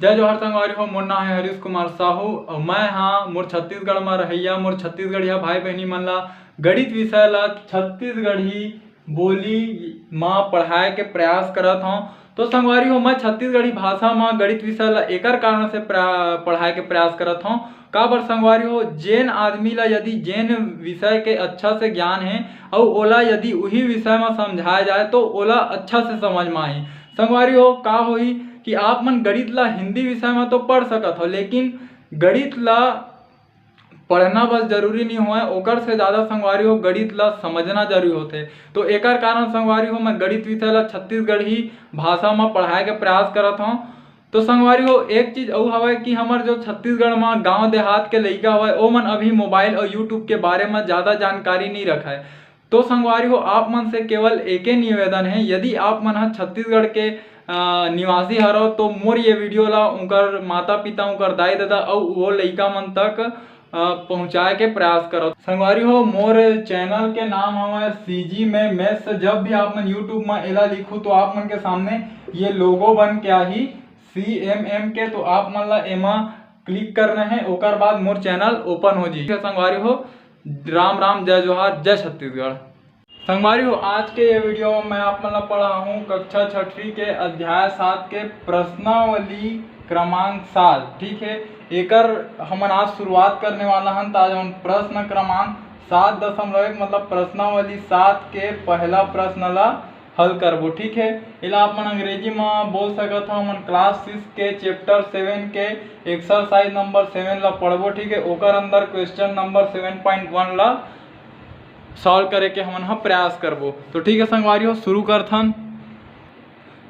जय जोहार संगवारी हो। मोर नाम है हरीश कुमार साहू और मैं हाँ मोर छत्तीसगढ़ में रहिया मोर छत्तीसगढ़िया भाई बहनी मन ला गणित विषय ला छत्तीसगढ़ी बोली माँ पढ़ाए के प्रयास करत हूँ। तो संगवारी हो मैं छत्तीसगढ़ी भाषा में गणित विषय ला एकर कारण से पढ़ाए के प्रयास करत हूँ। का बर संगवारी हो जेन आदमी ला यदि जेन विषय के अच्छा से ज्ञान है और ओला यदि वही विषय में समझाया जाए तो ओला अच्छा से समझ में आही। संगवारी हो का होई कि आप मन गणित ला हिंदी विषय में तो पढ़ सकत हो, लेकिन गणित ला पढ़ना बस जरूरी नहीं हुआ ओकर से ज़्यादा संगवारी हो गणित ला समझना जरूरी होते। तो एकर कारण संगवारी हो मैं गणित विषय ला छत्तीसगढ़ी भाषा में पढ़ाए के प्रयास करत हूँ। तो संगवारी हो एक चीज और हवा कि हमार जो छत्तीसगढ़ में गांव देहात के लइका हवा ओ मन अभी मोबाइल और यूट्यूब के बारे में ज़्यादा जानकारी नहीं रखा है। तो संगवारी हो आप मन से केवल एक ही निवेदन है, यदि आप मन छत्तीसगढ़ के निवासी हरो तो मोर ये वीडियो ला उनकर माता पिता उनकर दाई दादा और वो लइका मन तक पहुँचाए के प्रयास करो। संगवारी हो मोर चैनल के नाम हमारे सीजी में मैथ्स। जब भी आप मन यूट्यूब में एला लिखू तो आप मन के सामने ये लोगो बन के आही CMM के, तो आप मन ला एमा क्लिक करना है ओकर बाद मोर चैनल ओपन हो जी। संगवारी हो राम राम जय जोहार जय छत्तीसगढ़। संगवारी हो आज के ये वीडियो में मैं आप मन ला पढ़ा हूँ कक्षा 6वीं के अध्याय 7 के प्रश्नावली क्रमांक 7। ठीक है, एकर हमन आज शुरुआत करने वाला हन। आज हम प्रश्न क्रमांक 7.1 मतलब प्रश्नावली 7 के पहला प्रश्न ला हल करबो। ठीक है, इला आप मन अंग्रेजी में बोल सकत हो। हमन क्लास 6 के चैप्टर 7 के एक्सरसाइज नंबर 7 ला पढ़बो। ठीक है, ओकर अंदर क्वेश्चन नंबर 7.1 ला सॉल्व करे के हमन प्रयास करबो। तो ठीक है संगवारी हो शुरू करथन।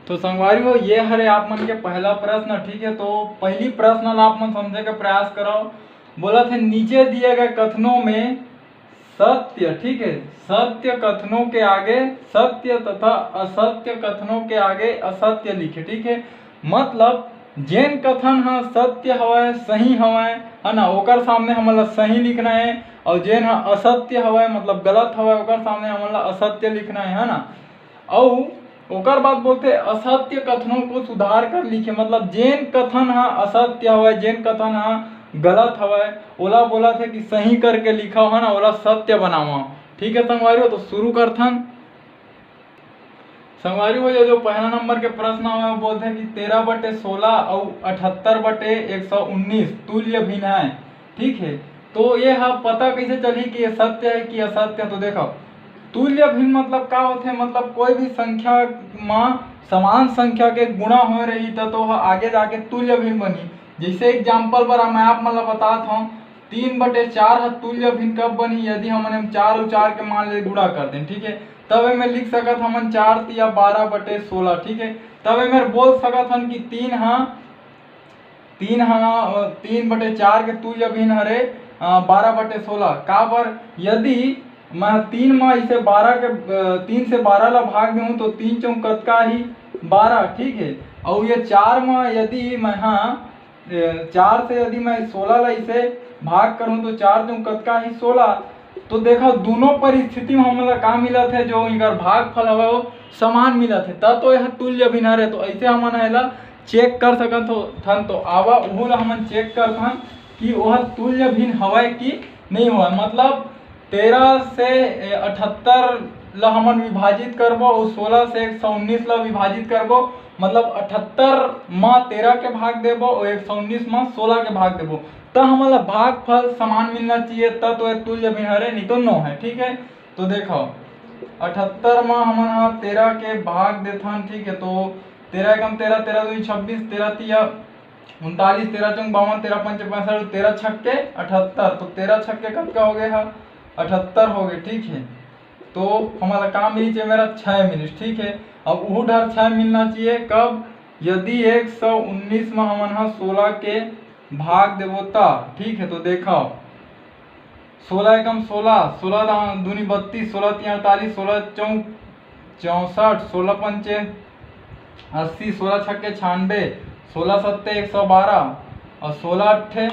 तो संगवारी हो ये हरे आप मन के पहला प्रश्न। ठीक है, तो पहली प्रश्न ला आप मन समझे के प्रयास करो। बोला थे नीचे दिए गए कथनों में सत्य, ठीक है, सत्य कथनों के आगे सत्य तथा असत्य कथनों के आगे असत्य लिखे। ठीक है, मतलब जेन कथन हा सत्य हवय सही हवय है ना ओकर सामने हमन ला सही लिखना है, और जेन हा असत्य हवय मतलब गलत हवय ओकर सामने हमन ला असत्य लिखना है ना। और ओकर बाद बोलते असत्य कथनों को सुधार कर लिखे, मतलब जेन कथन हा असत्य हवय जेन कथन हा गलत हवय ओला बोला थे कि सही करके लिखा है ना ओला सत्य बनावा। ठीक है संगवारी हो तो शुरू करथन। संगवारी हो ये जो पहला नंबर के प्रश्न है वो बोलते हैं कि 13/16 और 78/119 तुल्य भिन्न है। ठीक है, तो ये पता कैसे चली कि ये सत्य है कि असत्य। तो देखो तुल्य भिन्न मतलब का होते, मतलब कोई भी संख्या में समान संख्या के गुणा हो रही तो आगे जाके तुल्य भिन्न बनी। जैसे एग्जाम्पल पर मैं आप मतलब बताता हूँ 3/4 तुल्य भिन्न कब बनी, यदि हम 4 और 4 के मान ले गुणा कर दें। ठीक है, तब मैं लिख सकत हमन 4 या 12/16। ठीक है, तब मैं बोल सकत हन कि 3/4 के तुल्य भिन्न हरे 12/16। का बर यदि मैं 3 में इसे 3 से 12 ला भाग दूँ तो 3 चौक कतका ही 12। ठीक है, और ये 4 में यदि मैं 4 से यदि मैं 16 ला इसे भाग करूँ तो 4 चौक कतका ही 16। तो देखो दोनों परिस्थिति में हमला का मिला थे जो इनका भागफल हवा वो समान मिला थे तब तो यह तुल्य भिन्न है। तो ऐसे हमन एला चेक कर सकत हन। तो आवा उहु ला हमन चेक करथन कि वह तुल्य भिन्न हवा कि नहीं हुआ। मतलब 13 से 78 ला हमन विभाजित करबो और 16 से 119 ला विभाजित करबो, मतलब 78 में 13 के भाग देबो और 119 में 16 के भाग देबो तो हमारा भागफल समान मिलना चाहिए तब तो तुल्य भिन्न है, नहीं तो 9 है। ठीक है, तो देखो 78 में हम 13 के भाग देथन। ठीक है, तो 13 एकम 13 13 2 26 13 3 39 13 चौक 52 13 5 65 13 छक्के 78। तो 13 छक्के कब हो गए 78 हो गए। ठीक है, तो हमारा काम मिली चाहिए मेरा 6 मिनट। ठीक है, अब वो ढर 6 मिलना चाहिए कब, यदि 119 में हम 16 के भाग देवो ता। ठीक है, तो देखो 16 एकम 16 16 दूनी 32 16 3 48 16 चौक 64 16 पंचे 80 16 छक्के 96 16 सत्ते 112 और 16 अट्ठे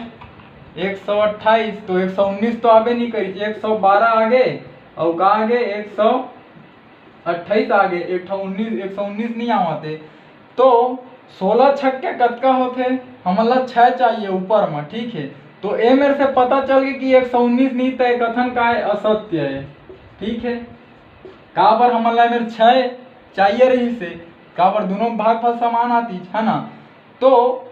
128। तो 119 तो आगे नहीं करी 112 आगे और का आगे 128 आगे 119 नहीं आवाते। तो 16 छक्के कतका होते, हमन ला 6 चाहिए ऊपर में, ठीक है। तो ए मेरे से पता चल गया कि 119 नहीं, तो ये कथन का है असत्य है, ठीक है। का बर हमन ला मेरे 6 चाहिए रही से, का बर दोनों भागफल समान आती है ना। तो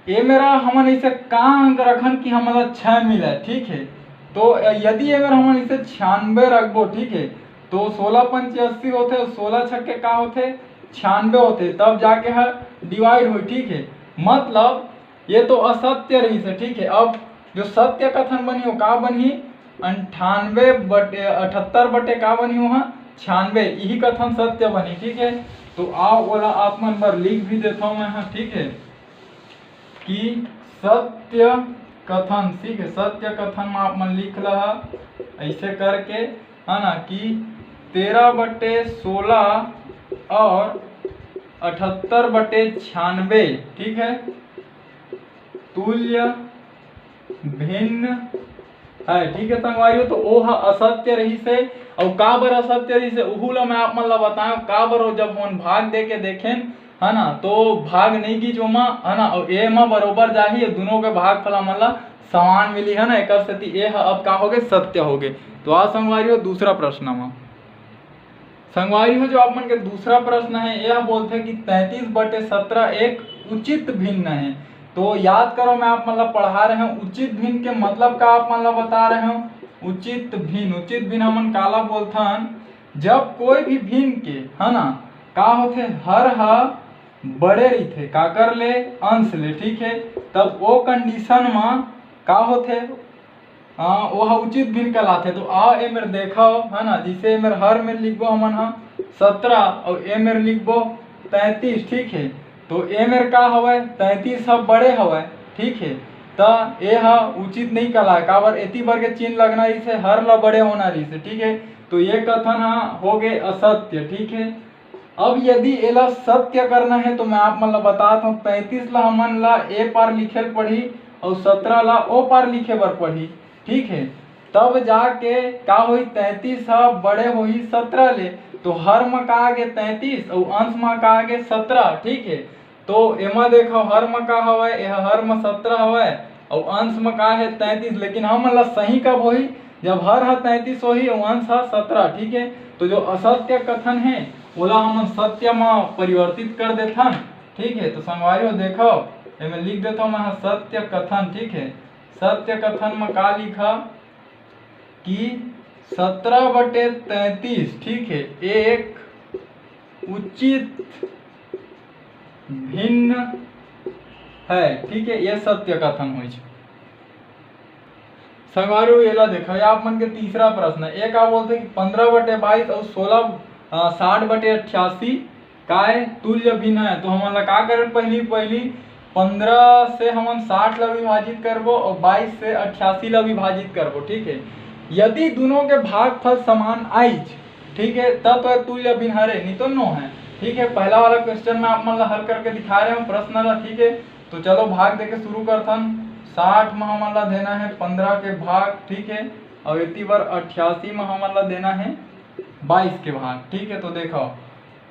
ये मेरा हमन इसे का अंक रखन कि हमन ला 6 मिला, ठीक है। तो यदि ये मेरा हमन इसे 96 रखबो, ठीक है, तो 16 पंचे 80 होते, 16 छक्के का होते 96 होते, तब जाके हर डिवाइड हो, ठीक है। मतलब ये तो असत्य रही से, ठीक है। अब जो सत्य कथन बनी हो का बनी 78 बटे का बनी हो 96, यही कथन सत्य बनी, ठीक है। तो आओ बोला आप मन पर लिख भी देता हूँ मैं, ठीक है, कि सत्य कथन, ठीक है। सत्य कथन में आप मन लिख रहा ऐसे करके, है ना, कि 13 बटे 16 और 78 बटे 96, ठीक है, तुल्य भिन्न है, ठीक है संगवारियों। तो वो असत्य रही से, और का बर असत्य रही से उहू ला मैं आप मन ला बताऊं का बर, जब हम भाग दे के देखें, है ना, तो भाग नहीं की जोमा, है ना, और ए में बरोबर जाही, दोनों के भाग फला मन ला समान मिली, है ना, एक स्थिति ए अब का हो गए सत्य हो गए। तो आज संगवारियों दूसरा प्रश्न में संगवारी हो, जो आप मन के दूसरा प्रश्न है, यह बोलते हैं कि 33 बटे 17 एक उचित भिन्न है। तो याद करो मैं आप मतलब पढ़ा रहे हूँ उचित भिन्न के मतलब का आप मतलब बता रहे हूँ। उचित भिन्न हमन काला बोलथन, जब कोई भी भिन्न के, है ना, का होथे हर हा बड़े रहीथे का कर ले अंश ले, ठीक है। तब वो कंडीशन में का होथे वो उचित भिन्न कहलाते। तो आ ए मेरे देखो, है ना, जिसे मेरे हर में लिखबो हमन 17 और ए मेरे लिखबो 33, ठीक है। तो ए मेरे का हवय 33 सब बड़े हवय, ठीक है। तो ए उचित नहीं कहला, काबर एती बर के चिन्ह लगना इसे हर ला बड़े होना रही से, ठीक है। तो ये कथन हो गए असत्य, ठीक है। अब यदि एला सत्य करना है तो मैं आप मन ला बताता हूँ, 35 ला हमन ला ए पार लिखे पढ़ी और 17 ला ओ पार लिखे बर पढ़ी, ठीक है। तब जाके का होई 33 बड़े होई 17 ले, तो हर में का आगे 33 और अंश में का आगे 17, ठीक है। तो एमा देखो हर में का हवय, यह हर में 17 हवय और अंश में का है 33, लेकिन हमन ला सही कब होई जब हर 33 होही और अंश 17, ठीक है। तो जो असत्य कथन है ओला हम सत्य में परिवर्तित कर देथन, ठीक है। तो संगवारियों देखो मैं लिख देता हूँ मैं सत्य कथन, ठीक है। सत्य कथन में का लिखा कि 17 बटे 33, ठीक है, एक उचित भिन्न है, ठीक है। यह सत्य कथन हो। संगवारियों ये ला देखा आप मन के तीसरा प्रश्न है, एक आप बोलते कि 15 बटे 22 और 60 बटे 88 का है तुल्य भिन्न है। तो हमन ला का करें पहली 15 से हमन 60 ला विभाजित करबो और 22 से 88 ला विभाजित करबो, ठीक है। यदि दोनों के भागफल समान आइज, ठीक है, तब तो तुल्य भिन्न हरे, नहीं तो नो है, ठीक है। पहला वाला क्वेश्चन में आप मन ला हल करके दिखा रहे हूँ प्रश्न ला, ठीक है। तो चलो भाग देके शुरू करथन। 60 में हमन ला देना है 15 के भाग, ठीक है, और इतनी बार 88 में हमन ला देना है 22 के भाग, ठीक है। तो देखो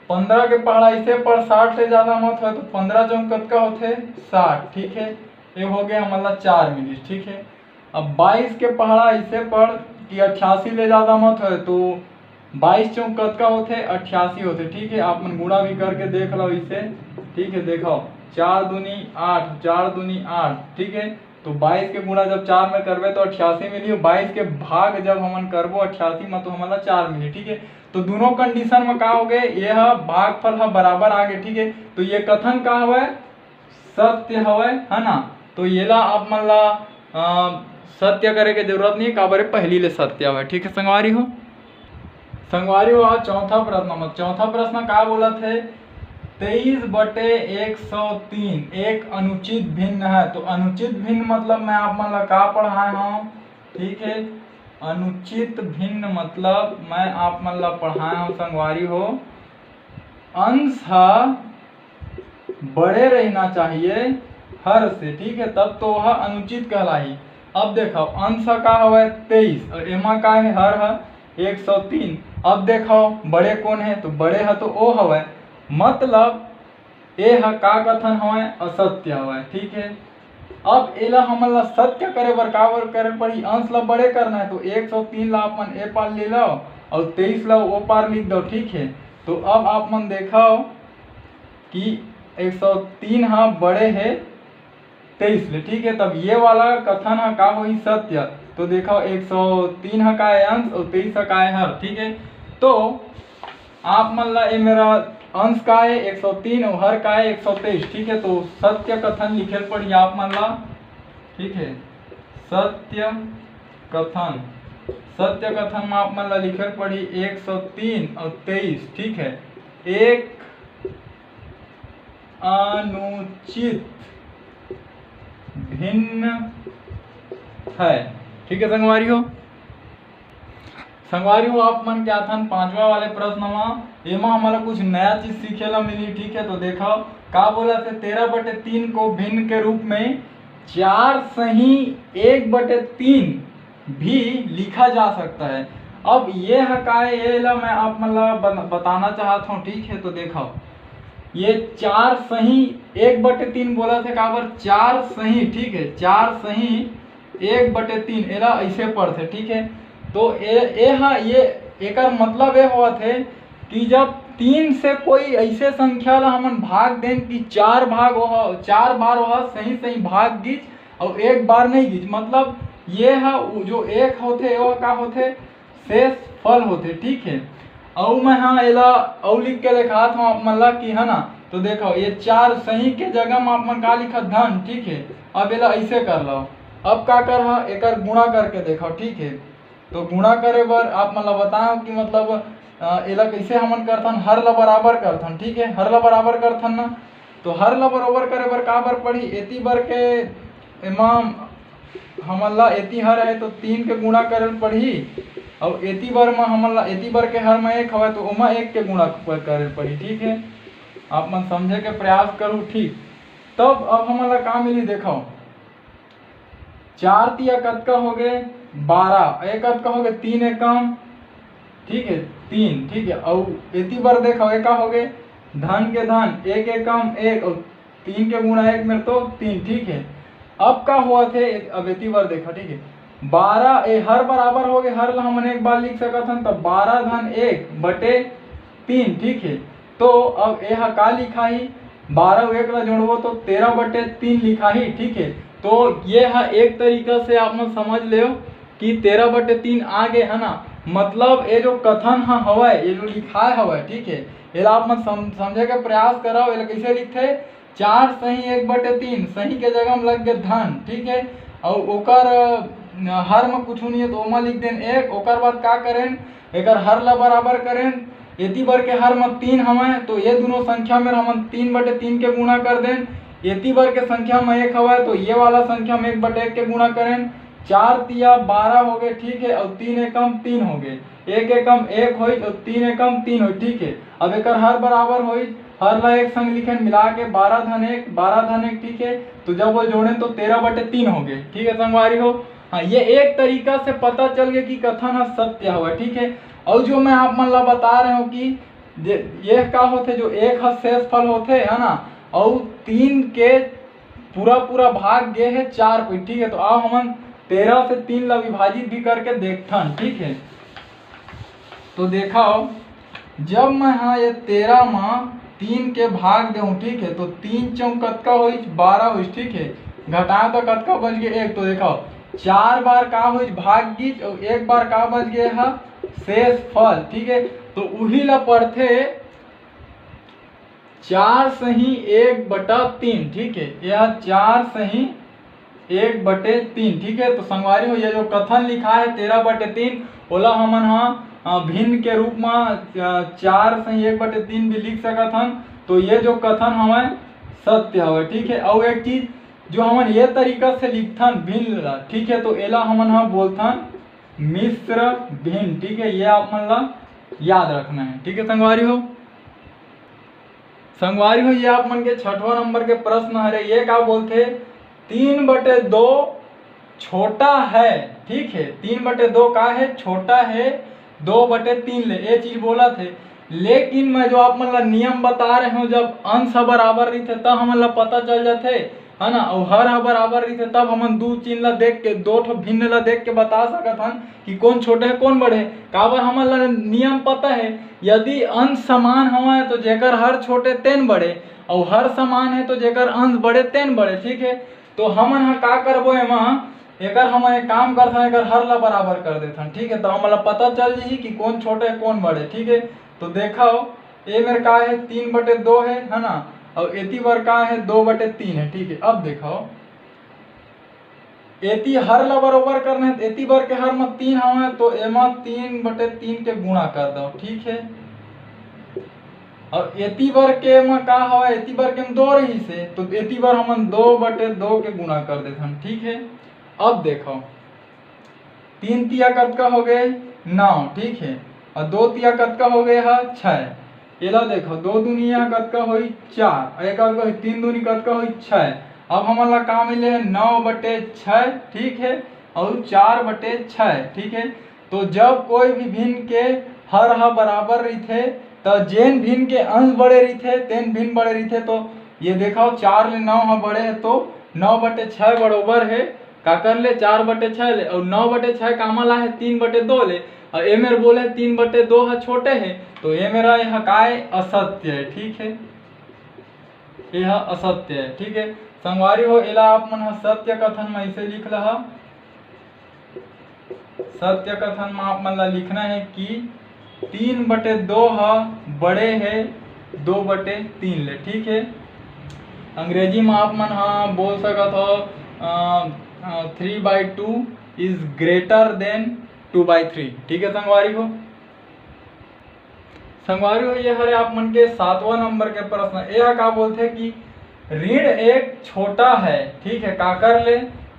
15 के पढ़ा इसे पर 60 से ज्यादा मत हो, तो 15 जो कतका होते 60, ठीक है। ये हो गया हमन ला 4 मिनट, ठीक है। अब 22 के पढ़ा इसे पढ़ कि 88 ले ज्यादा मत हो, तो 22 चौक कतका होते 88 होते, ठीक है। आप मन गुणा भी करके देख लो इसे, ठीक है। देखो 4 दूनी 8, 4 दूनी 8, ठीक है। तो 22 के गुणा जब 4 में करबे तो 88 मिली, 22 के भाग जब हमन करबो 88 में तो हमन 4 मिली, ठीक है। तो दोनों कंडीशन में का हो गए यह भागफल बराबर आ गए, ठीक है। तो ये कथन का हवय सत्य हवय, है ना। तो ये ला आप मन ला सत्य करे के जरूरत नहीं, काबर पहली ले सत्य हवय, ठीक है। संगवारी हो आज चौथा प्रश्न चौथा प्रश्न का बोला थे 23 बटे 103 एक अनुचित भिन्न है। तो अनुचित भिन्न मतलब मैं आप मन ला का पढ़ाए हूँ, ठीक है। अनुचित भिन्न मतलब मैं आप मन ला पढ़ाए हूँ संगवारी हो, अंश बड़े रहना चाहिए हर से, ठीक है, तब तो वह अनुचित कहलाई। अब देखो अंश का हवा 23 और एमा का है हर 103। अब देखो बड़े कौन है, तो बड़े है तो ओ हवा, मतलब ए ह का कथन हवय असत्य हवय। ठीक है, अब एला हमन ला सत्य करे बर का बर करे पड़ी, अंश ला बड़े करना है। तो 103 ला अपन ए पार ले लो और 23 ला ओ पार लिख दो। ठीक है, तो अब आप मन देखो कि 103 हाँ बड़े है 23 ले। ठीक है, तब ये वाला कथन है का होई सत्य। तो देखो 103 है का है अंश और 23 है का है हर। ठीक है, तो आप मन ला ये मेरा अंश का है 103 और हर का है 123। ठीक है, तो सत्य कथन लिखे पड़ी आप मन ला। ठीक है, सत्य कथन, सत्य कथन में आप मन ला लिखे पड़ी 103 और 23। ठीक है, एक अनुचित भिन्न है। ठीक है संगवारी हो, संगवारी हो आप मन क्या था पांचवा वाले प्रश्न में एमा हमारा कुछ नया चीज सीखे ला मिली। ठीक है, तो देखो का बोला थे 13/3 को भिन्न के रूप में 4 सही 1/3 भी लिखा जा सकता है। अब ये है का है ये ला मैं आप मन ला बताना चाहता हूँ। ठीक है, तो देखो ये 4 सही 1/3 बोला थे का बार 4 सही। ठीक है, 4 सही 1/3 एला ऐसे पढ़ते। ठीक है, तो ये एकर मतलब ये हुआ थे कि जब 3 से कोई ऐसे संख्या ला हमन भाग दें कि 4 बार वह सही सही भाग गिच और एक बार नहीं गिच, मतलब ये है जो एक होते वह का होते शेष फल होते। ठीक है, और मैं हाँ एला और लिख के दिखात हूँ आप मन ला कि है ना। तो देखो ये 4 सही के जगह में आप मन का लिखा धन। ठीक है, अब एला ऐसे कर लो। अब का कर हा एकर गुणा करके देखो। ठीक है, तो गुणा करे बर आप मन ला बताओ कि मतलब एला कैसे हमन करथन, हर ला बराबर करथन। ठीक है, हर ला बराबर करथन ना, तो हर ला बराबर करे बर का बर पड़ी एती बर के एमा हमन ला एती हर है तो 3 के गुणा करे पड़ी और एती बार में हमन ला एती बार के हर में 1 हवे तो ओमा 1 के गुणा करे पड़ी। ठीक है, आप मन समझे के प्रयास करूँ। ठीक, तब अब हमन ला का मिली देखो 4 तिया कतका हो गए 12, एक कतका हो गए 3 एकम। ठीक है 3। ठीक है, और एती बार देखो एक हो गए धन के धन 1 एकम 1 और 3 के गुणा 1 में तो 3। ठीक है, अब का हुआ थे अब एती बार देखो। ठीक है, 12 ए हर बराबर हो गए, हर ला हमन एक बार लिख सकत हन, तो 12 धन 1/3। ठीक है, तो अब ए हा का लिखा ही 12 और 1 ला जोड़बो तो 13/3 लिखा ही। ठीक है, तो ये है एक तरीका से आप मन समझ ले कि 13/3 आ गए है ना, मतलब ये जो कथन हा हवा ये जो लिखाए हवा। ठीक है, एला आप मन समझे के प्रयास करो। एला कैसे लिखते 4 सही 1/3 सही के जगह में लग गए धन। ठीक है, और ओकर हर में कुछ नहीं है तो ओमा लिख देन 1। ओकर बाद का करें एकर हर ला बराबर करें, एती बर के हर में 3 हमें तो ये दोनों संख्या में हम 3/3 के गुणा कर दें। एती बर के संख्या में 1 हवा तो ये वाला संख्या में 1/1 के गुणा करें। 4 तिया 12 हो गए। ठीक है, और 3 एकम 3 हो गए, 1 एकम 1 होई और 3 एकम 3 होई। ठीक है, अब एकर हर बराबर होई, हर ला एक संग लिखे मिला के 12 धन 1 12 धन 1। ठीक है, तो जब वो जोड़े तो 13/3 हो गए। ठीक है संगवारी हो, हाँ ये एक तरीका से पता चल गया कि कथन सत्य हुआ। ठीक है, और जो मैं आप मन ला बता रहे हूँ कि ये का होते जो एक शेष फल होते है ना, और 3 के पूरा भाग गए है 4 पे। ठीक है, तो अब हम 13 से 3 ला विभाजित भी करके देखथन। ठीक है, तो देखो जब मैं हाँ ये 13 में 3 के भाग दे। ठीक है, तो 3 चौक कतका हो 12 हो। ठीक है, घटाए तो कतका बच गए 1, तो देखो 4 बार का हो भाग गीच और 1 बार का बच गए है शेष फल। ठीक है, तो उही ला पढ़ते 4 सही 1/3। ठीक है, यह 4 सही 1/3। ठीक है, तो संगवारी हो ये जो कथन लिखा है 13/3 ओला हमन हाँ भिन्न के रूप में 4 सही 1/3 भी लिख सकत हन। तो ये जो कथन हमें सत्य हवे। ठीक है, और एक चीज जो हमन ये तरीका से लिखथन भिन्न ला। ठीक है, तो एला हमन हाँ बोलथन मिश्र भिन्न। ठीक है, ये आप मन ला याद रखना है। ठीक है संगवारी हो, संगवारी हो ये आप मन के 6वां नंबर के प्रश्न हरे। ये का बोलते 3/2 छोटा है। ठीक है, 3/2 का है छोटा है 2/3 ले, ये चीज बोला थे। लेकिन मैं जो आप मतलब नियम बता रहे हूँ, जब अंश ह बराबर रही थे तब हमन ला पता चल जाते है ना, और हर ह बराबर रही थे तब हमन दो चिन्ह ला देख के, दो ठो भिन्न ला देख के बता सकत हन कि कौन छोटे है कौन बड़े है। काबर हमन ला नियम पता है, यदि अंश समान हवे तो जेकर हर छोटे तेन बड़े, और हर समान है तो जेकर अंश बड़े तेन बड़े। ठीक है, तो हमन हा का करबो एमा, एकर हम एक काम करथन, एकर हर ला बराबर कर देथन। ठीक है, तो हमन ला पता चल जाही कि कौन छोटे है कौन बड़े। ठीक है, तो देखो ए मेरे का है 3/2 है ना, और एती बर का है 2/3 है। ठीक है, अब देखो एती हर ला बरोबर करना है, एती बर के हर में 3 हवे तो एमा 3/3 के गुणा कर दो। ठीक है, और एती बर के में का हवे, एती बर के में 2 रही से, तो एती बर हमन 2/2 के गुणा कर देथन। ठीक है, अब देखो 3 तिया कतका हो गए 9। ठीक है, और 2 तिया कतका हो गए है 6। एला देखो 2 दूनिया कतका होई 4, और एक 3 दूनी कतका होई 6। अब हमन ला का मिले है 9/6। ठीक है, और 4/6। ठीक है, तो जब कोई भी भिन्न के हर ह बराबर रही तो जेन भिन्न के अंश बड़े रही तेन भिन्न बड़े रही। तो ये देखो 4 ले 9 ह बड़े है तो 9/6 बरोबर है का कर ले 4/6 ले, और 9/6 कामा ला है 3/2 ले, और ए मेरे बोले 3/2 है छोटे है, तो ये मेरा यह काय असत्य है। ठीक है, यह असत्य है। ठीक है संगवारी हो, एला आप मन सत्य कथन में ऐसे लिख लहा। सत्य कथन में आप मन ला लिखना है कि 3/2 बड़े है 2/3 ले। ठीक है, अंग्रेजी में आप मन हाँ बोल सकत हो 3/2 इज ग्रेटर देन 2/3। ठीक है संगवारी हो, संगवारी हो ये हरे आप मन के 7वां नंबर के प्रश्न। यह का बोलते कि ऋण एक छोटा है। ठीक है, का कर ले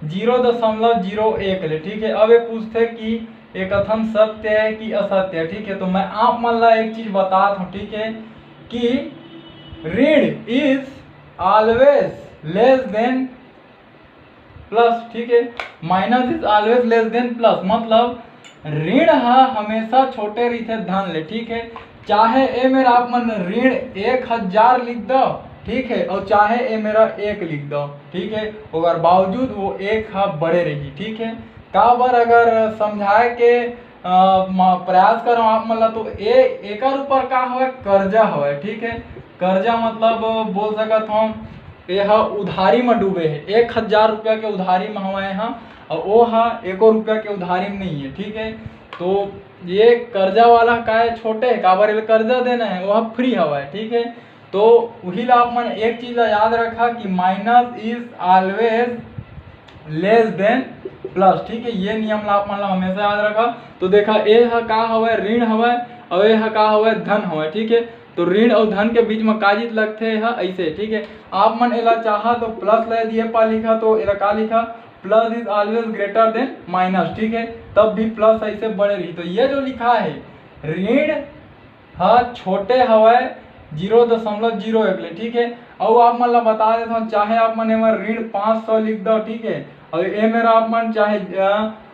0.01 ले। ठीक है, अब ये पूछते कि एक कथन सत्य है कि असत्य है। ठीक है, तो मैं आप मन ला एक चीज बताता हूँ। ठीक है, कि ऋण is always less than plus. ठीक है, minus is always less than plus, मतलब ऋण हमेशा छोटे रही धन ले। ठीक है, चाहे ए मेरा आप मन ऋण 1000 लिख दो। ठीक है, और चाहे ए मेरा 1 लिख दो। ठीक है, अगर बावजूद वो 1 बड़े रही। ठीक है, का बार अगर समझाए के प्रयास करो आप मन ला, तो एकर ऊपर का हवे कर्जा हवे। ठीक है, कर्जा मतलब बोल सकत हूँ यह उधारी में डूबे है, 1000 रुपया के उधारी में हवा यहाँ, और वो एको रुपया के उधारी में नहीं है। ठीक है, तो ये कर्जा वाला का है छोटे है, काबर कर्जा देना है वह फ्री हवा है। ठीक है, तो वही ला आप मन एक चीज याद रखा कि minus is always less than plus. ठीक है, ये नियम ला आप मन ला हमेशा याद रखा। तो देखा ए का हवा ऋण हवा, और ए का हवा धन हवा। ठीक है, तो ऋण और धन के बीच में काजित लगते है ऐसे। ठीक है, आप मन एला चाहा तो प्लस ले दिए पा लिखा, तो एला का लिखा plus is always greater than minus. ठीक है, तब भी प्लस ऐसे बड़े रही। तो ये जो लिखा है ऋण छोटे हवा 0.01 ले। ठीक है, और आप मन ला बता देता हूँ, चाहे आप मन एमा ऋण 500 लिख दो। ठीक है, और ए मेरा आप मन चाहे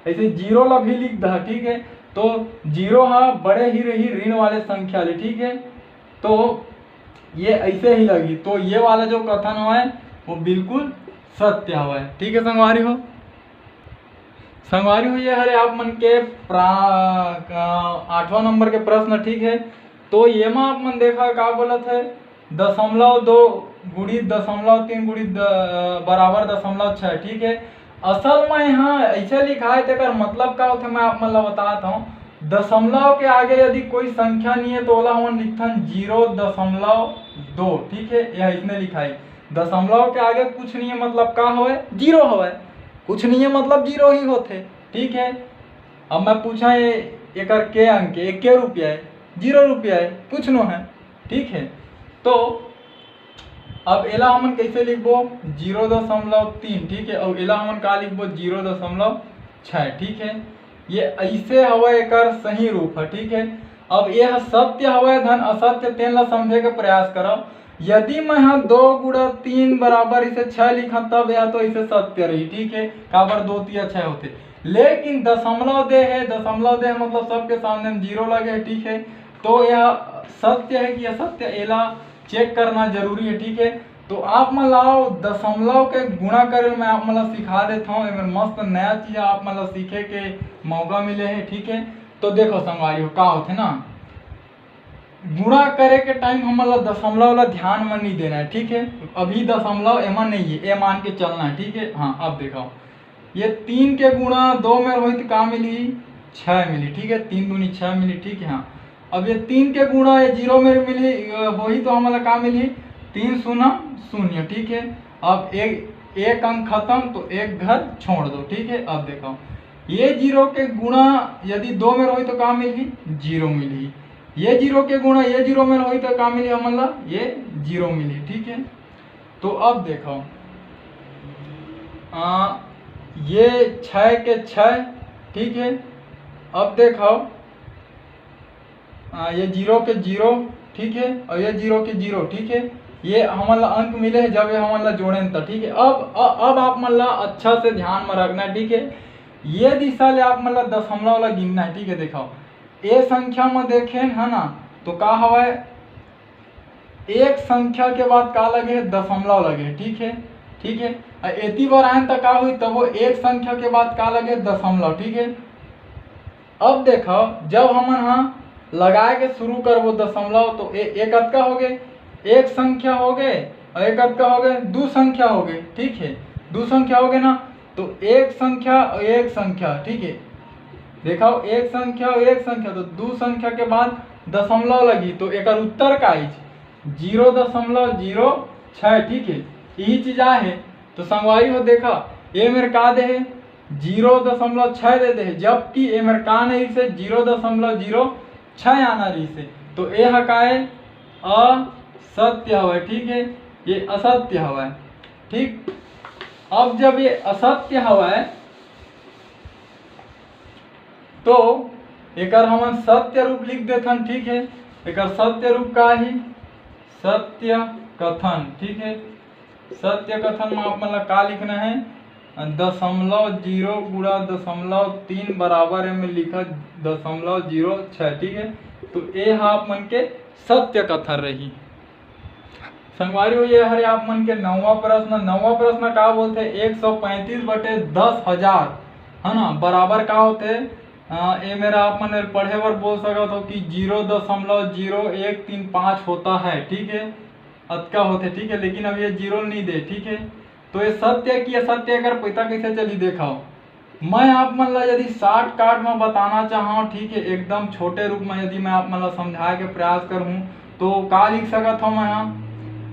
ऐसे 0 ला भी लिख दो। ठीक है, तो 0 बड़े ही रही ऋण वाले संख्या ले। ठीक है, तो ये ऐसे ही लगी। तो ये वाला जो कथन हुआ है वो बिल्कुल सत्य हुआ है। ठीक है संगवारी हो, संगवारी हो ये हरे आप मन के 8वां नंबर के प्रश्न। ठीक है, तो ये में आप मन देखा का बोलत है 0.2 गुणित 0.3 गुणित बराबर 0.6। ठीक है, असल में यहाँ ऐसे लिखा है तेकर मतलब का होता है मैं आप मन ला बताता हूँ। दशमलव के आगे यदि कोई संख्या नहीं है तो ओला हम लिखथन 0.2। ठीक है, यह इसने लिखा है दशमलव के आगे कुछ नहीं है मतलब का होए 0 होए, कुछ नहीं है मतलब 0 ही होते। ठीक है, अब मैं पूछा एकर के अंक एक रुपया है 0 रुपया है कुछ नो है। ठीक है, तो अब एला हमन कैसे लिखबो 0.3। ठीक है, और एला हमन का लिखबो 0.6। ठीक है, ये ऐसे हवा एकर सही रूप है। ठीक है, अब यह सत्य हवा धन असत्य तेन ला समझे के प्रयास करो। यदि मैं यहाँ 2 गुणा 3 बराबर इसे 6 लिखा तब यह तो इसे सत्य रही। ठीक है, काबर 2 तिया 6 होते, लेकिन दशमलव दे है, दशमलव दे मतलब सबके सामने 0 लगे। ठीक है, तो यह सत्य है कि असत्य, एला चेक करना जरूरी है। ठीक है, तो आप मन लाओ दशमलव के गुणा करे मैं आप मन सिखा देता हूँ। मस्त नया चीज आप मन सीखे के मौका मिले है। ठीक है, तो देखो संगवारी का होते ना, गुणा करे के टाइम हम दशमलव ला ध्यान में नहीं देना है। ठीक है, अभी दशमलव एमा नहीं है, ए मान के चलना है। ठीक है, हाँ अब देखो ये 3 के गुणा 2 में रही तो का मिली 6 मिली। ठीक है, 3 दूनी 6 मिली। ठीक है, हाँ अब ये 3 के गुणा ये 0 में मिली वही तो हमारा का मिली 3 शून्य शून्य। ठीक है, अब एक अंक खत्म तो एक घर छोड़ दो। ठीक है, अब देखो ये 0 के गुणा यदि 2 में रही तो का मिली 0 मिली, ये 0 के गुणा ये 0 में रही तो का मिली हमारा ये 0 मिली। ठीक है, तो अब देखो ये 6 के 6। ठीक है, अब देखो ये 0 के 0। ठीक है, और ये 0 के 0। ठीक है, ये हमारा अंक मिले है जब ये हमारा जोड़े था। ठीक है, अब आप मतलब अच्छा से ध्यान में रखना है। ठीक है, ये दिशा ले आप मतलब दशमलव ला गिनना है। ठीक है, देखो ए संख्या में देखें है ना तो का हवा एक संख्या के बाद का लगे दशमलव लगे। ठीक है, ठीक है, एती बार आए तो का हुई तब वो एक संख्या के बाद का लगे दशमलव। ठीक है, अब देखो जब हम यहाँ लगाए के शुरू करबो दशमलव तो एक अक्का हो गए, एक संख्या हो गए और एक अक्का हो गए, दो संख्या हो गए। ठीक है, दो संख्या हो गए ना तो एक संख्या और एक संख्या। ठीक है, देखो एक संख्या और एक संख्या तो दो संख्या के बाद दशमलव लगी तो एक उत्तर का आई 0.06। ठीक है, यही चीज आ है तो संगवारी हो देखा ये मेरे का दे है 0.6 दे दे, जबकि ये मेरे का नहीं से 0.06 आना रही से तो ये हकाए असत्य हवा। ठीक है, ये असत्य हवा। ठीक, अब जब ये असत्य हवा तो एक हम सत्य रूप लिख देथन। ठीक है, एक सत्य रूप का ही सत्य कथन। ठीक है, सत्य कथन में आप मतलब का लिखना है 0.0 गुणा 0.3 बराबर में लिखा 0.06। ठीक है, तो ये आप मन के सत्य कथन रही। संगवारी हो ये हरे आप मन के नौवा प्रश्न का बोलते 135/10,000 है ना बराबर का होते ये मेरा आप मन पढ़े बार बोल सकते हो कि 0.0135 होता है। ठीक है, अतका होते। ठीक है, लेकिन अब ये 0 नहीं दे। ठीक है, तो ये सत्य की असत्य कर पता कैसे चली देखाओ। मैं आप मन ला यदि शॉर्ट काट में बताना चाहूँ। ठीक है, एकदम छोटे रूप में यदि मैं आप मन ला समझाए के प्रयास करूँ तो का लिख सकता हूँ मैं यहाँ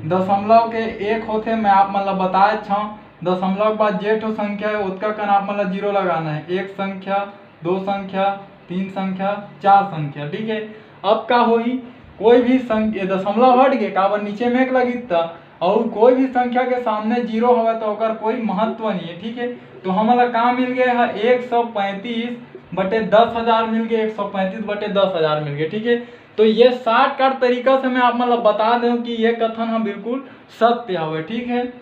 दशमलव के एक होते मैं आप मन ला बताए छा दशमलव के बाद जे ठो संख्या है उसका कन आप मन ला 0 लगाना है, एक संख्या, दो संख्या, तीन संख्या, चार संख्या। ठीक है, अब का होई कोई भी संख्या दशमलव हट गए काबर नीचे में एक लगी था और कोई भी संख्या के सामने 0 हवा तो ओकर कोई महत्व नहीं है। ठीक है, तो हमारा का मिल गया है 135/10,000 मिल गए, 135/10,000 मिल गए। ठीक है, तो ये शॉर्टकट तरीका से मैं आप मतलब बता दूं कि ये कथन हम बिल्कुल सत्य हवे। ठीक है,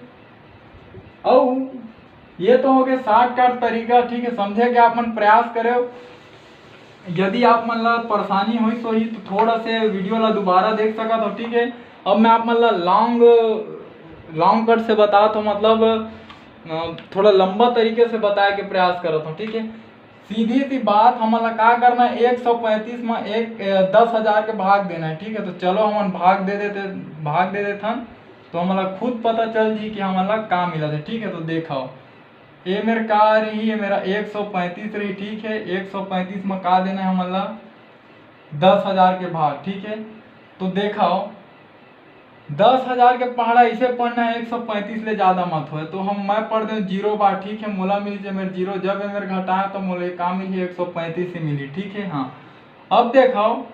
और ये तो हो गया शॉर्टकट तरीका। ठीक है, समझे कि आप मन प्रयास करे। यदि आप मन ला परेशानी हुई तो ही तो थोड़ा से वीडियो ला दोबारा देख सका तो। ठीक है, अब मैं आप मन ला लॉन्ग कट से बता तो मतलब थोड़ा लंबा तरीके से बताए के प्रयास करता हूँ। ठीक है, सीधी सी बात हमारा का करना है 135 में 10,000 के भाग देना है। ठीक है, तो चलो हम भाग दे देते तो हमारा खुद पता चल जी कि हमारा का मिला था। ठीक है, तो देखो ये मेरे का रही है मेरा 135 रही। ठीक है, 135 में का देना है हमारा 10,000 के भाग। ठीक है, तो देखो 10,000 के पहाड़ा इसे पढ़ना है 135 ले ज्यादा मत हो तो मैं पढ़ दे 0 बार। ठीक है, मोला मिल जाए मेरे 0 जब मेरे घटाया तो मोले का मिली 135 ही मिली। ठीक है, हाँ अब देखो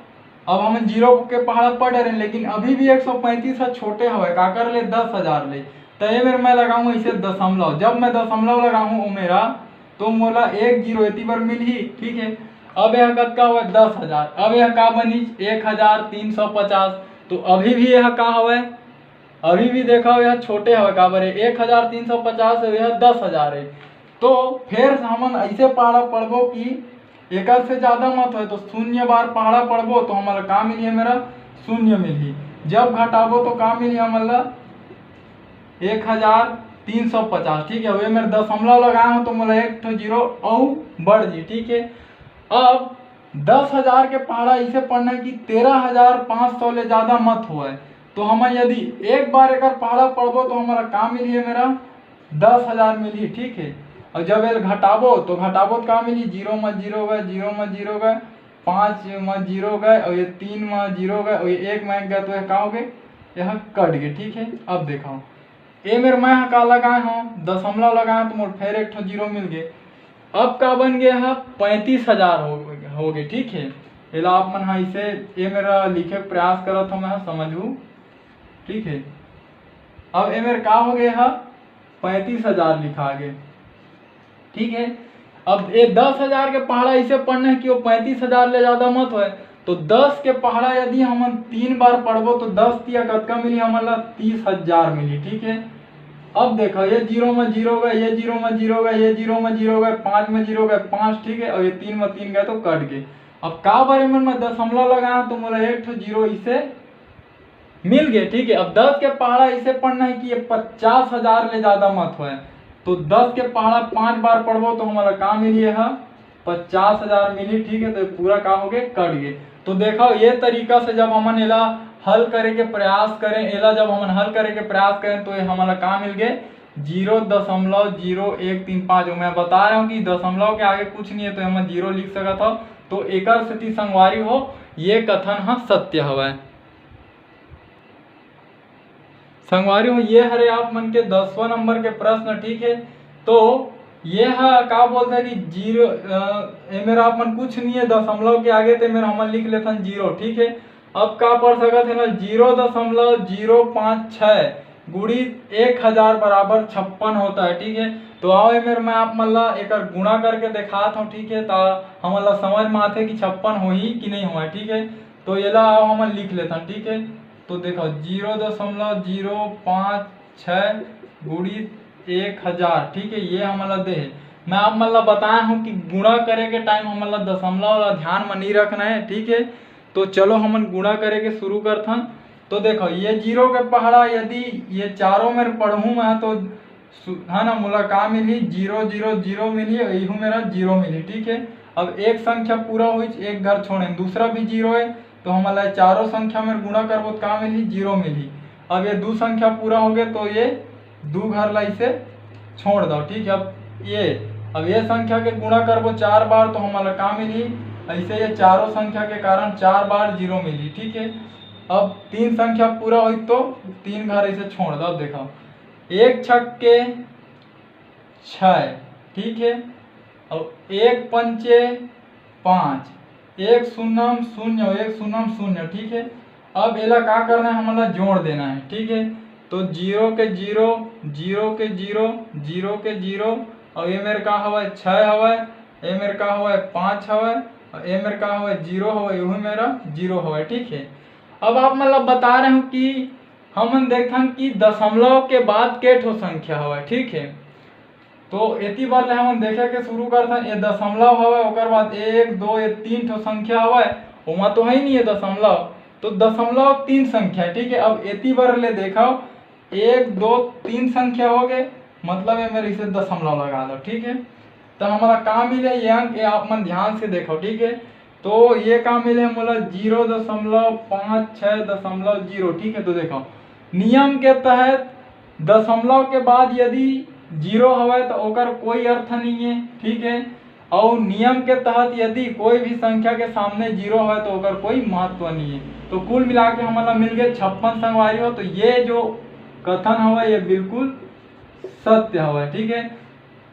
अब हम 0 के पहाड़ा पढ़ रहे हैं लेकिन अभी भी 135 है छोटे हवे का कर ले 10,000 ले तो ये मेरे मैं लगाऊंगा इसे दशमलव, जब मैं दशमलव लगाऊं मेरा तो मोला 1 0 इतनी बार मिल ही। ठीक है, अब यह कद का हुआ 10,000, अब यह का बनी 1,350 तो अभी भी यह का हवे अभी भी देखा यह छोटे हवे का बरे 1,350 है यह 10,000 है। तो फिर हम ऐसे पढ़बो कि एक से ज्यादा मत हो तो 0 बार पहाड़ा पढ़बो तो हमारा का मिली है मेरा 0 मिली। जब घटाबो तो का मिली हमारा 1350। ठीक है, वे मेरे दशमलव लगाए हो तो मतलब एक तो जीरो और बढ़ जी। ठीक है, अब 10,000 के पहाड़ा इसे पढ़ना है कि 13,500 ले ज्यादा मत हुआ है। तो हमें यदि एक बार एक पहाड़ा पढ़बो तो हमारा का मिली है मेरा 10,000 मिली। ठीक है, और जब एल घटाबो तो का मिली 0 में 0 गए, 0 में 0 गए, 5 में 0 गए, और ये 3 में 0 गए, और ये 1 में 1 गया तो यह का हो गए, यह कट गए। ठीक है, अब देखो ये मेरे मैं का लगाए हूँ दशमलव लगाए तो मोर फिर एक जीरो मिल गए। अब का बन गया है 35,000 हो गए। ठीक है, एला आप मन हाँ इसे ये मेरा लिखे प्रयास करत हूँ मैं समझू। ठीक है, अब ये मेरे का हो गया है 35,000 लिखा गए। ठीक है, अब ये 10,000 के पहाड़ा इसे पढ़ना है कि वो 35,000 ले ज्यादा मत हो। तो 10 के पहाड़ा यदि हम 3 बार पढ़बो तो 10 तिया कतका मिली हमारा 30,000 मिली। ठीक है, अब देखो ये 0 में 0 गए, ये 0 में 0 गए, ये 0 में 0 गए, 5 में 0 गए 5। ठीक है, और ये 3 में 3 गए तो कट गए। अब का बारे में मैं दशमलव लगाया तो मेरा एक जीरो इसे मिल गए। ठीक है, अब 10 के पहाड़ा इसे पढ़ना है कि ये 50,000 ले ज्यादा मत हो। तो 10 के पहाड़ा 5 बार पढ़बो तो हमारा का मिली है 50,000 मिली। ठीक है, तो ये पूरा का हो गए कट गए। तो देखो ये तरीका से जब हम एला हल करे के प्रयास करें, एला जब हम हल करे के प्रयास करें तो ये हमारा का मिल गए 0.0135। मैं बता रहा हूँ कि दशमलव के आगे कुछ नहीं है तो हम 0 लिख सकता था। तो एक स्थिति संगवारी हो ये कथन हाँ सत्य हवा संगवारी हो। ये हरे आप मन के 10वां नंबर के प्रश्न। ठीक है, तो ये है का बोलते हैं कि 0 मेरा आप मन कुछ नहीं है दशमलव के आगे तो मेरा हम लिख लेते हैं 0। ठीक है, अब का पढ़ सकते हैं ना 0.056 गुड़ी 1000 बराबर 56 होता है। ठीक है, तो आओ मेरे मैं आप मतलब एक गुणा करके दिखाता हूँ। ठीक है, तो हम समझ में आते कि 56 हो ही कि नहीं हुआ। ठीक है, तो ये ला हम लिख लेता हूँ। ठीक है, तो देखो 0.056 गुड़ी 1000। ठीक है, ये हमारा दे है। मैं आप मतलब बताया हूँ कि गुणा करे के टाइम हम दशमलव ध्यान में नहीं रखना है। ठीक है, तो चलो हम गुणा करे के शुरू करते हैं। तो देखो ये 0 के पहाड़ा यदि ये चारों में पढ़ूँ मैं तो है ना मुला का मिली 0 0 0 मिली, यही मेरा 0 मिली। ठीक है, अब एक संख्या पूरा हुई एक घर छोड़े दूसरा भी 0 है तो हमारा चारों संख्या में गुणा करबो तो का मिली 0 मिली। अब ये 2 संख्या पूरा हो गए तो ये 2 घर ला इसे छोड़ दो। ठीक है, अब ये संख्या के गुणा करबो 4 बार तो हमारा का मिली ऐसे ये चारों संख्या के कारण 4 बार 0 मिली। ठीक है, अब 3 संख्या पूरा हुई तो 3 घर इसे छोड़ दो। देखो 1 छक्के 6। ठीक है, अब 1 पंचे 5, 1 शून्यम 0, 1 शून्यम 0। ठीक है, अब एला का करना है हमारा जोड़ देना है। ठीक है, तो 0 के 0, 0 के 0, 0 के 0, और ये मेरे का हवा 6 हवा, ये मेरे का हवा 5 हवा, और ये मेरे का हवा 0 हवा, यही मेरा 0 हवा। ठीक है, अब आप मतलब बता रहे हो कि हम देखन कि दशमलव के बाद के ठो संख्या हवा। ठीक है, तो इतनी बार हम देखे के शुरू करते ये दशमलव हवा, ओकर बाद 1 2 ये 3 ठो संख्या हवा, वहाँ तो है नहीं है दशमलव, तो दशमलव 3 संख्या। ठीक है, अब इतनी बार ले देखो 1 2 3 संख्या हो गए, मतलब है मेरे इसे दशमलव लगा दो। ठीक है, तो हमारा काम मिले ये अंक आप मन ध्यान से देखो। ठीक है, तो ये काम मिले बोला 0.56.0। ठीक है, तो देखो नियम के तहत दशमलव के बाद यदि 0 हवा तो ओकर कोई अर्थ नहीं है। ठीक है, और नियम के तहत यदि कोई भी संख्या के सामने 0 है तो ओकर कोई महत्व नहीं है। तो कुल मिला के हमारा मिल गए 56 संगवारी हो। तो ये जो कथन हवा ये बिल्कुल सत्य हवा। ठीक है,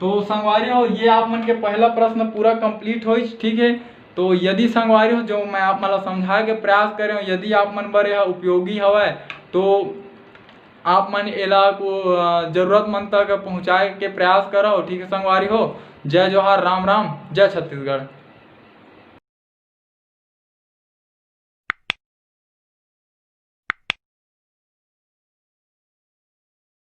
तो संगवारी हो ये आप मन के पहला प्रश्न पूरा कंप्लीट हो। ठीक है, तो यदि संगवारी हो जो मैं आप मतलब समझाए के प्रयास करे हो यदि आप मन बर यह उपयोगी हवा तो आप मन एला को जरूरतमंद तक पहुँचाए के प्रयास करो। ठीक है संगवारी हो, जय जोहार, राम राम, जय छत्तीसगढ़।